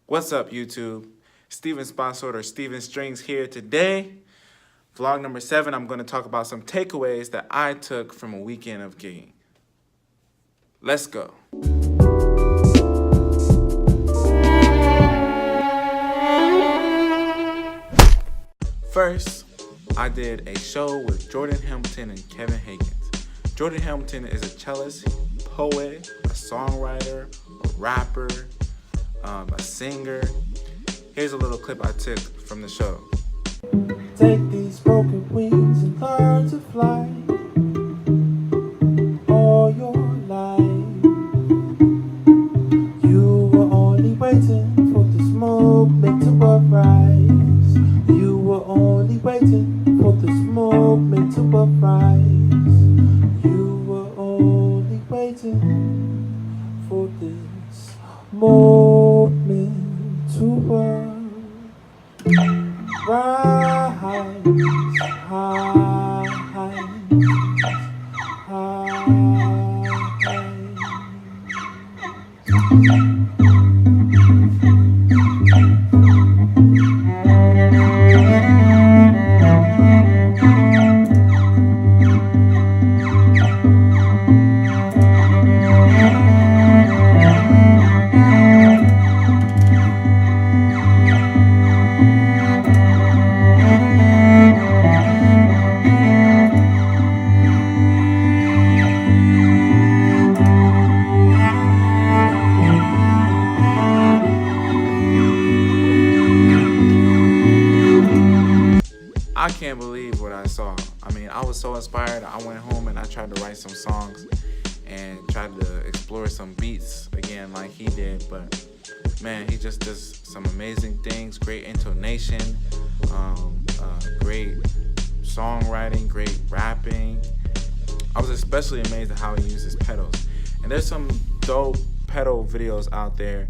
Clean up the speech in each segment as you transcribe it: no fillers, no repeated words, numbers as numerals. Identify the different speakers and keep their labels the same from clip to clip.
Speaker 1: What's up, YouTube? Steven Spottswood or Steven Strings here today. Vlog number 7, I'm going to talk about some takeaways that I took from a weekend of gigging. Let's go. First, I did a show with Jordan Hamilton and Kevin Higgins. Jordan Hamilton is a cellist, poet, a songwriter, a rapper, a singer. Here's a little clip I took from the show.
Speaker 2: Take these broken wings and learn to fly all your life. You were only waiting for this moment to arise. You were only waiting for this moment to arise. You were only waiting for this moment to arise. Rise high,
Speaker 1: I can't believe what I saw. I mean, I was so inspired. I went home and I tried to write some songs and tried to explore some beats again like he did. But man, he just does some amazing things. Great intonation, great songwriting, great rapping. I was especially amazed at how he uses pedals. And there's some dope pedal videos out there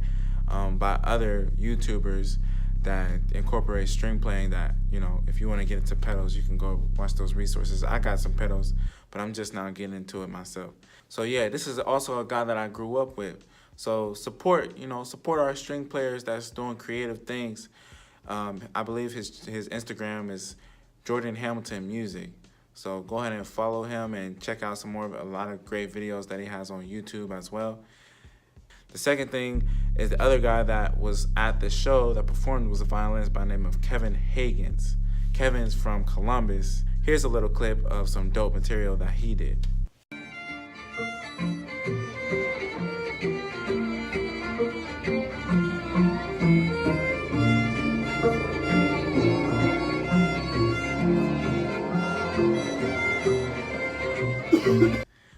Speaker 1: by other YouTubers that incorporate string playing that, you know, if you want to get into pedals, you can go watch those resources. I got some pedals, but I'm just now getting into it myself. So yeah, this is also a guy that I grew up with. So support our string players that's doing creative things. I believe his Instagram is Jordan Hamilton Music. So go ahead and follow him and check out a lot of great videos that he has on YouTube as well. The second thing is the other guy that was at the show that performed was a violinist by the name of Kevin Higgins. Kevin's from Columbus. Here's a little clip of some dope material that he did.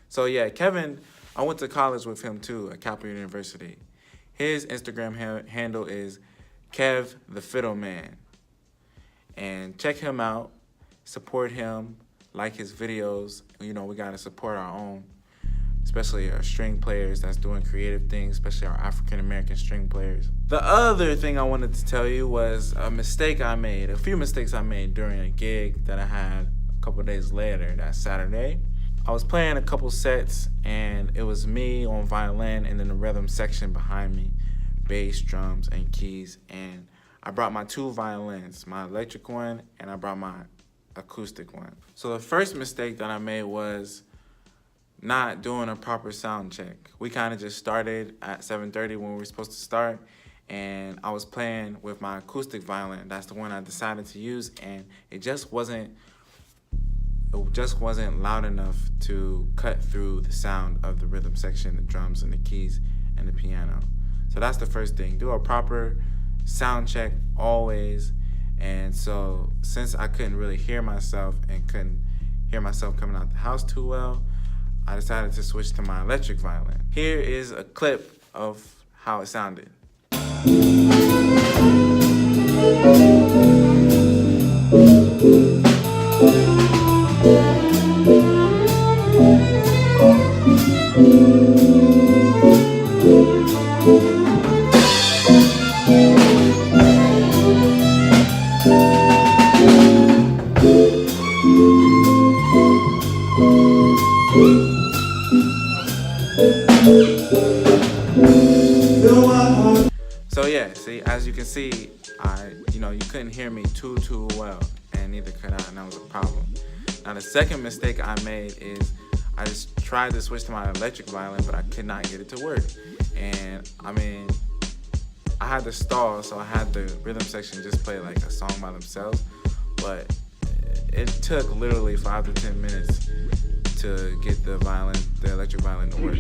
Speaker 1: So yeah, Kevin, I went to college with him too at Capitol University. His Instagram handle is Kev the Fiddle Man. And check him out, support him, like his videos. You know, we gotta support our own, especially our string players that's doing creative things, especially our African-American string players. The other thing I wanted to tell you was a few mistakes I made during a gig that I had a couple days later, that Saturday. I was playing a couple sets, and it was me on violin and then the rhythm section behind me, bass, drums, and keys. And I brought my 2 violins, my electric one, and I brought my acoustic one. So the first mistake that I made was not doing a proper sound check. We kind of just started at 7:30 when we were supposed to start, and I was playing with my acoustic violin. That's the one I decided to use, and it just wasn't loud enough to cut through the sound of the rhythm section, the drums and the keys and the piano. So that's the first thing. Do a proper sound check always. And so since I couldn't really hear myself and couldn't hear myself coming out the house too well, I decided to switch to my electric violin. Here is a clip of how it sounded. So yeah, yeah, see, as you can see, you couldn't hear me too well, and neither could I, and that was a problem. Now the second mistake I made is I just tried to switch to my electric violin, but I could not get it to work. And I mean, I had to stall, so I had the rhythm section just play like a song by themselves, but it took literally 5 to 10 minutes to get the electric violin to work.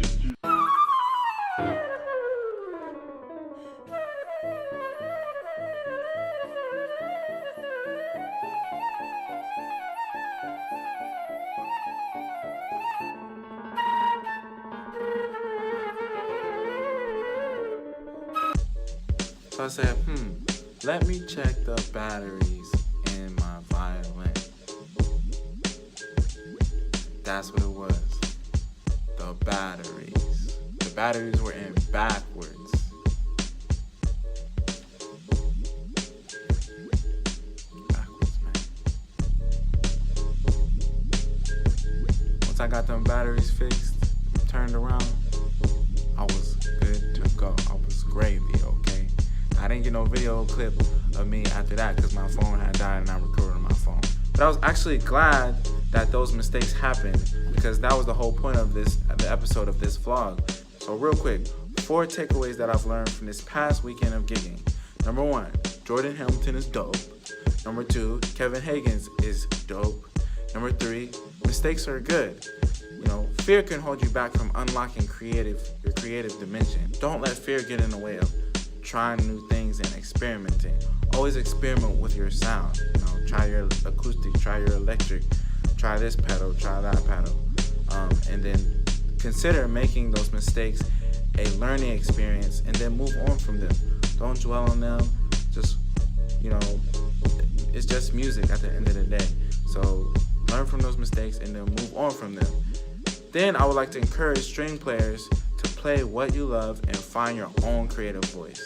Speaker 1: So I said, let me check the batteries in my violin. That's what it was. The batteries. The batteries were in backwards. Backwards, man. Once I got them batteries fixed, turned around, I was good to go. I was gravy, okay? I didn't get no video clip of me after that because my phone had died and I recorded on my phone. But I was actually glad that those mistakes happened because that was the whole point of the episode of this vlog. So real quick, 4 takeaways that I've learned from this past weekend of gigging. Number 1, Jordan Hamilton is dope. Number 2, Kevin Higgins is dope. Number 3, mistakes are good. Fear can hold you back from unlocking your creative dimension. Don't let fear get in the way of trying new things and experimenting. Always experiment with your sound. Try your acoustic, try your electric, try this pedal, try that pedal. And then consider making those mistakes a learning experience and then move on from them. Don't dwell on them. Just, it's just music at the end of the day. So learn from those mistakes and then move on from them. Then I would like to encourage string players to play what you love and find your own creative voice.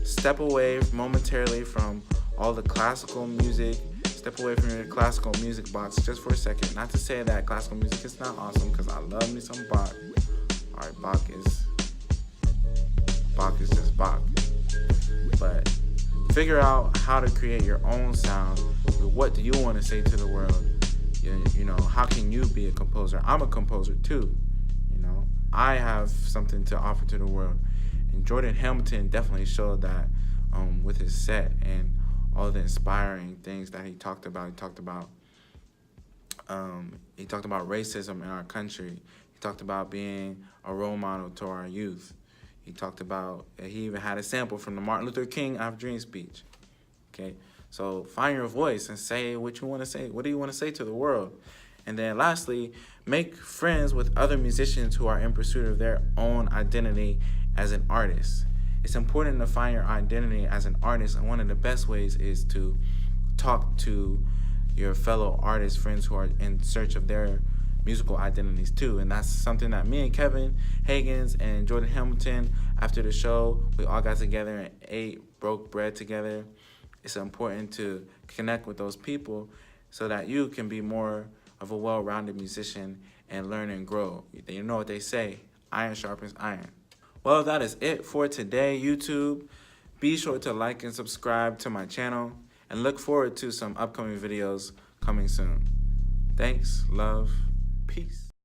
Speaker 1: Step away momentarily from all the classical music. Step away from your classical music box just for a second. Not to say that classical music is not awesome, because I love me some Bach. Alright, Bach is just Bach. But figure out how to create your own sound. What do you want to say to the world? How can you be a composer? I'm a composer too. I have something to offer to the world. And Jordan Hamilton definitely showed that with his set and all the inspiring things that he talked about. He talked about racism in our country. He talked about being a role model to our youth. He talked about, he even had a sample from the Martin Luther King I Have Dreams speech. Okay, so find your voice and say what you want to say. What do you want to say to the world? And then lastly, make friends with other musicians who are in pursuit of their own identity as an artist. It's important to find your identity as an artist, and one of the best ways is to talk to your fellow artist friends who are in search of their musical identities too. And that's something that me and Kevin Higgins and Jordan Hamilton, after the show, we all got together and ate, broke bread together. It's important to connect with those people so that you can be more of a well-rounded musician and learn and grow. You know what they say, iron sharpens iron. Well, that is it for today, YouTube. Be sure to like and subscribe to my channel and look forward to some upcoming videos coming soon. Thanks, love, peace.